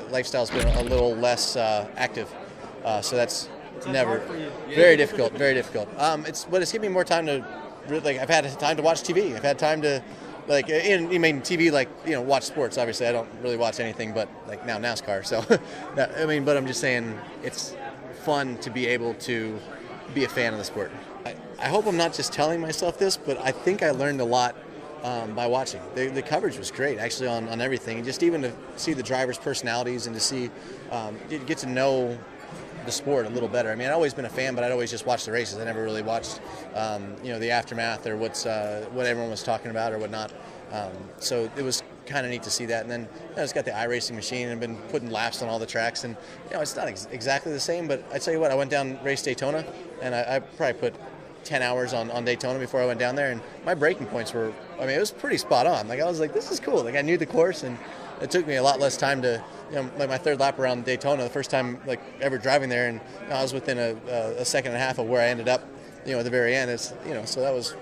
lifestyle's been a little less active, so that's never very difficult. Very difficult. It's given me more time to I've had time to watch TV. I've had time to TV watch sports. Obviously, I don't really watch anything but now NASCAR. So but I'm just saying it's fun to be able to be a fan of the sport. I hope I'm not just telling myself this, but I think I learned a lot by watching. The coverage was great, actually, on everything. And just even to see the drivers' personalities and to see, get to know the sport a little better. I mean, I'd always been a fan, but I'd always just watched the races. I never really watched, the aftermath or what everyone was talking about or whatnot. So it was kind of neat to see that. And then it's got the iRacing machine and I've been putting laps on all the tracks. And it's not exactly the same, but I tell you what, I went down race Daytona, and I probably put 10 hours on Daytona before I went down there, and my braking points were, it was pretty spot on. I was like, this is cool. I knew the course, and it took me a lot less time to, my third lap around Daytona, the first time ever driving there, and I was within a second and a half of where I ended up, at the very end. It's, so that was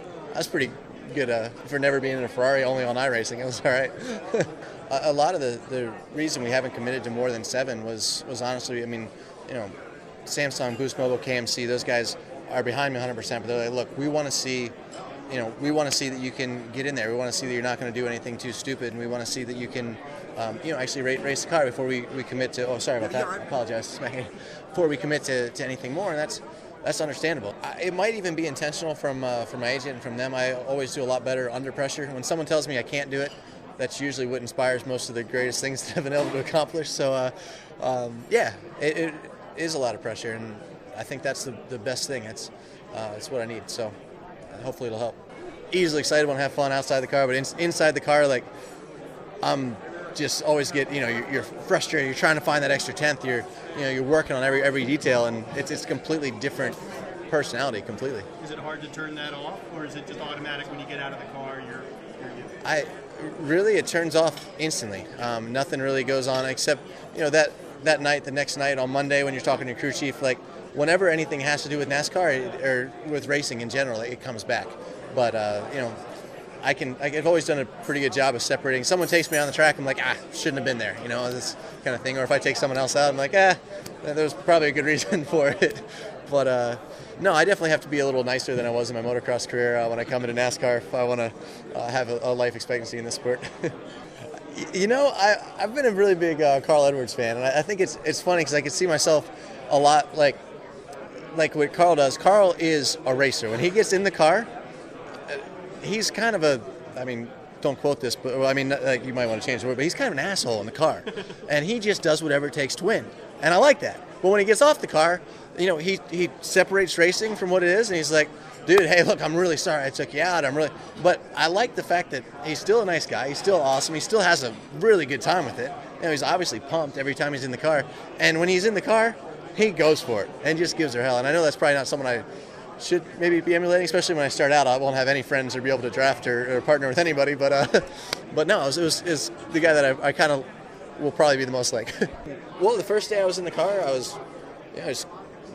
pretty good for never being in a Ferrari, only on iRacing. It was all right. A lot of the reason we haven't committed to more than 7 was honestly, Samsung, Boost Mobile, KMC, those guys are behind me 100%, but they're like, look, we want to see, that you can get in there. We want to see that you're not going to do anything too stupid, and we want to see that you can, actually race the car before we commit to. Oh, sorry about that. I apologize. Before we commit to anything more, and that's understandable. It might even be intentional from my agent and from them. I always do a lot better under pressure. When someone tells me I can't do it, that's usually what inspires most of the greatest things that I've been able to accomplish. So, it is a lot of pressure, and I think that's the best thing. It's what I need. So hopefully it'll help. Easily excited when I have fun outside the car, but inside the car, I'm just always get, you're frustrated. You're trying to find that extra tenth. You're working on every detail, and it's completely different personality completely. Is it hard to turn that off, or is it just automatic when you get out of the car? Really, it turns off instantly. Nothing really goes on except, that night, the next night on Monday when you're talking to your crew chief, whenever anything has to do with NASCAR or with racing in general, it comes back. But, I've always done a pretty good job of separating. Someone takes me on the track, I'm like, shouldn't have been there, this kind of thing. Or if I take someone else out, I'm like, there's probably a good reason for it. But, no, I definitely have to be a little nicer than I was in my motocross career when I come into NASCAR if I want to have a life expectancy in this sport. I've been a really big Carl Edwards fan, and I think it's funny because I can see myself a lot like what Carl does. Carl is a racer. When he gets in the car, he's kind of don't quote this, but you might want to change the word, but he's kind of an asshole in the car. And he just does whatever it takes to win. And I like that. But when he gets off the car, he separates racing from what it is, and he's like, dude, hey, look, I'm really sorry I took you out. But I like the fact that he's still a nice guy. He's still awesome. He still has a really good time with it. He's obviously pumped every time he's in the car. And when he's in the car, he goes for it and just gives her hell. And I know that's probably not someone I should maybe be emulating, especially when I start out. I won't have any friends or be able to draft or partner with anybody. But no, it was the guy that I kind of will probably be the most like. Well, the first day I was in the car, I was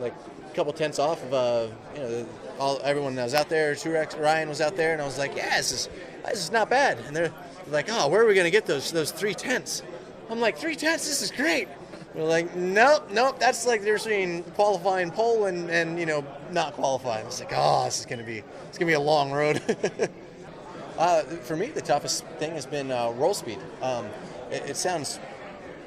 like a couple tenths off of everyone that was out there. Truex, Ryan was out there, and I was like, this is not bad. And they're like, oh, where are we going to get those 3 tenths? I'm like, 3 tenths? This is great. They're like, nope. That's like they're between qualifying pole and not qualifying. It's like, this is gonna be a long road. For me, the toughest thing has been roll speed. It sounds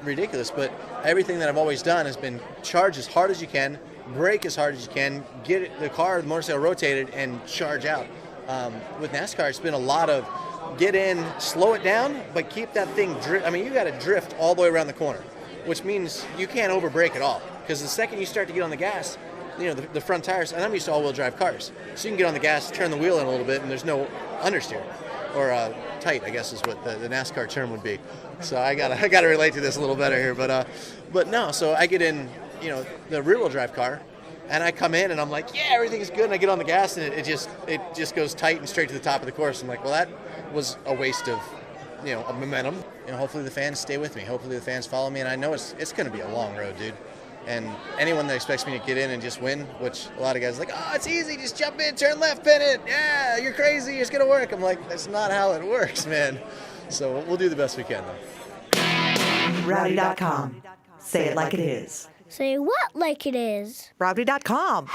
ridiculous, but everything that I've always done has been charge as hard as you can, brake as hard as you can, get the car, the motorcycle rotated, and charge out. With NASCAR, it's been a lot of get in, slow it down, but keep that thing drift. You got to drift all the way around the corner, which means you can't overbrake at all. Because the second you start to get on the gas, the front tires, and I'm used to all-wheel drive cars, so you can get on the gas, turn the wheel in a little bit, and there's no understeer, or tight, I guess is what the NASCAR term would be. So I gotta relate to this a little better here, but no. So I get in, the rear-wheel drive car, and I come in and I'm like, everything's good, and I get on the gas, and it just goes tight and straight to the top of the course. I'm like, well, that was a waste of of momentum. Hopefully the fans stay with me. Hopefully the fans follow me, and I know it's going to be a long road, dude. And anyone that expects me to get in and just win, which a lot of guys are like, it's easy, just jump in, turn left, pin it. Yeah, you're crazy, it's going to work. I'm like, that's not how it works, man. So we'll do the best we can, though. Rowdy.com. Say it like it is. Say what like it is? Rowdy.com.